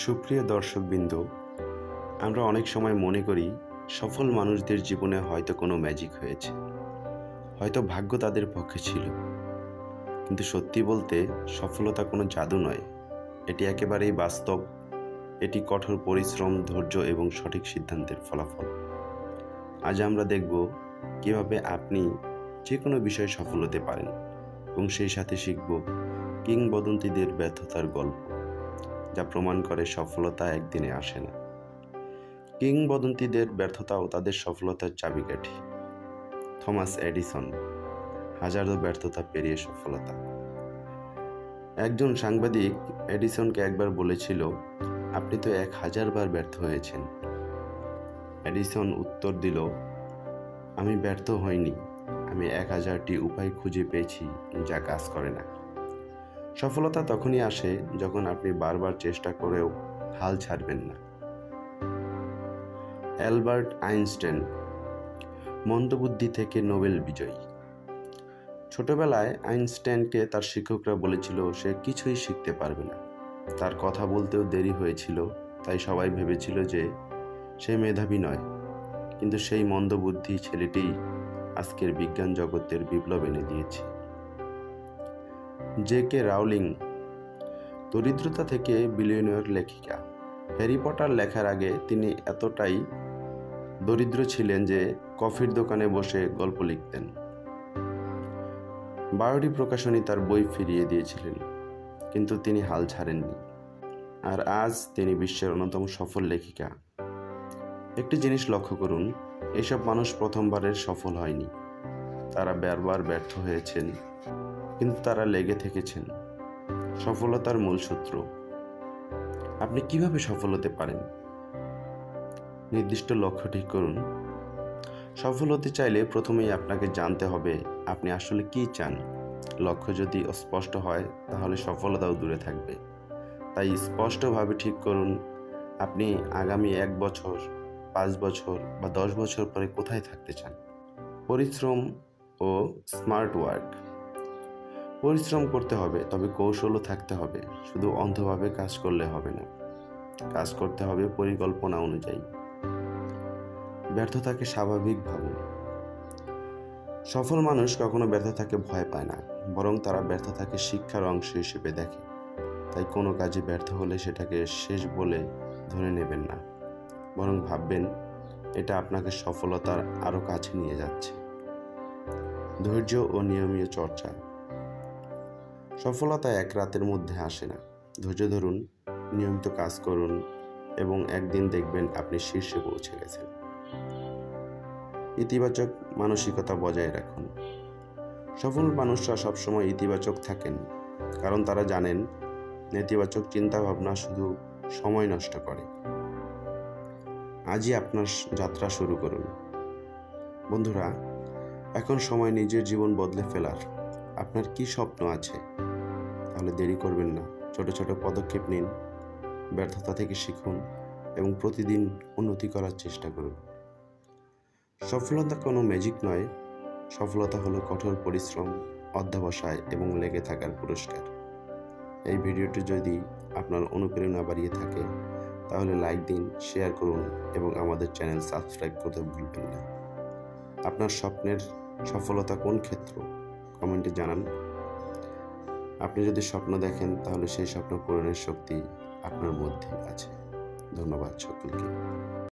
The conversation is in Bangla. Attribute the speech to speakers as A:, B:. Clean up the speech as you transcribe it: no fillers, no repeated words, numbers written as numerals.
A: সুপ্রিয় দর্শকবৃন্দ, আমরা অনেক সময় মনে করি সফল মানুষদের জীবনে হয়তো কোনো ম্যাজিক হয়েছে, হয়তো ভাগ্য তাদের পক্ষে ছিল। কিন্তু সত্যি বলতে সফলতা কোনো জাদু নয়, এটি একেবারেই বাস্তব। এটি কঠোর পরিশ্রম, ধৈর্য এবং সঠিক সিদ্ধান্তের ফলাফল। আজ আমরা দেখব কিভাবে আপনি যে কোনো বিষয়ে সফল হতে পারেন এবং সেই সাথে শিখব কিংবদন্তিদের ব্যর্থতার গল্প, যা প্রমাণ করে সফলতা একদিনে আসে না। কিংবদন্তিদের ব্যর্থতা ও তাদের সফলতার চাবিকাঠি। থমাস এডিসন, হাজারো ব্যর্থতা পেরিয়ে সফলতা। একজন সাংবাদিক এডিসনকে একবার বলেছিল, আপনি তো 1000 বার ব্যর্থ হয়েছেন। এডিসন উত্তর দিল, আমি ব্যর্থ হইনি, আমি 1000টি উপায় খুঁজে পেয়েছি যা কাজ করে না। সফলতা তখনই আসে যখন আপনি বারবার চেষ্টা করেও হাল ছাড়বেন না। অ্যালবার্ট আইনস্টাইন, মন্দবুদ্ধি থেকে নোবেল বিজয়ী। ছোটবেলায় আইনস্টাইনকে তার শিক্ষকরা বলেছিল সে কিছুই শিখতে পারবে না। তার কথা বলতেও দেরি হয়েছিল, তাই সবাই ভেবেছিল যে সে মেধাবী নয়। কিন্তু সেই মন্দবুদ্ধি ছেলেটি আজকের বিজ্ঞান জগতের বিপ্লব এনে দিয়েছে। জে.কে রাউলিং, দরিদ্রতা থেকে বিলিয়নিয়র লেখিকা। হ্যারি পটার লেখার আগে তিনি এতটাই দরিদ্র ছিলেন যে কফির দোকানে বসে গল্প লিখতেন। 12টি প্রকাশনী তার বই ফিরিয়ে দিয়েছিলেন, কিন্তু তিনি হাল ছাড়েননি। আর আজ তিনি বিশ্বের অন্যতম সফল লেখিকা। একটি জিনিস লক্ষ্য করুন, এসব মানুষ প্রথমবারের সফল হয়নি, তারা বারবার ব্যর্থ হয়েছেন, কিন্তু তারা লেগে থেকেছেন। সফলতার মূল সূত্র। আপনি কিভাবে সফল হতে পারেন? নির্দিষ্ট লক্ষ্য ঠিক করুন। সফল হতে চাইলে প্রথমেই আপনাকে জানতে হবে আপনি আসলে কি চান। লক্ষ্য যদি অস্পষ্ট হয় তাহলে সফলতাও দূরে থাকবে। তাই স্পষ্টভাবে ঠিক করুন আপনি আগামী 1 বছর, 5 বছর বা 10 বছর পরে কোথায় থাকতে চান। পরিশ্রম ও স্মার্ট ওয়ার্ক। পরিশ্রম করতে হবে, তবে কৌশলও থাকতে হবে। শুধু অন্ধভাবে কাজ করলে হবে না, কাজ করতে হবে পরিকল্পনা অনুযায়ী। ব্যর্থতাকে স্বাভাবিক ভাবুন। সফল মানুষ কখনো ব্যর্থতাকে ভয় পায় না, বরং তারা ব্যর্থতাকে শিক্ষার অংশ হিসেবে দেখে। তাই কোনো কাজে ব্যর্থ হলে সেটাকে শেষ বলে ধরে নেবেন না, বরং ভাববেন এটা আপনাকে সফলতার আরও কাছে নিয়ে যাচ্ছে। ধৈর্য ও নিয়মিত চর্চা। সফলতা এক রাতের মধ্যে আসে না। ধৈর্য ধরুন, নিয়মিত কাজ করুন এবং একদিন দেখবেন আপনি শীর্ষে পৌঁছে গেছেন। ইতিবাচক মানসিকতা বজায় রাখুন। সফল মানুষরা সবসময় ইতিবাচক থাকেন, কারণ তারা জানেন নেতিবাচক চিন্তাভাবনা শুধু সময় নষ্ট করে। আজই আপনার যাত্রা শুরু করুন। বন্ধুরা, এখন সময় নিজের জীবন বদলে ফেলার। আপনার কি স্বপ্ন আছে? তাহলে দেরি করবেন না, ছোট ছোট পদক্ষেপ নিন, ব্যর্থতা থেকে শিখুন এবং প্রতিদিন উন্নতি করার চেষ্টা করুন। সফলতা কোনো ম্যাজিক নয়, সফলতা হলো কঠোর পরিশ্রম, অধ্যবসায় এবং লেগে থাকার পুরস্কার। এই ভিডিওটি যদি আপনার অনুপ্রেরণা বাড়িয়ে থাকে তাহলে লাইক দিন, শেয়ার করুন এবং আমাদের চ্যানেল সাবস্ক্রাইব করতে ভুলবেন না। আপনার স্বপ্নের সফলতা কোন ক্ষেত্র? কমেন্টে জানান। আপনি যদি স্বপ্ন দেখেন তাহলে সেই স্বপ্ন পূরণের শক্তি আপনার মধ্যে আছে। ধন্যবাদ সকলকে।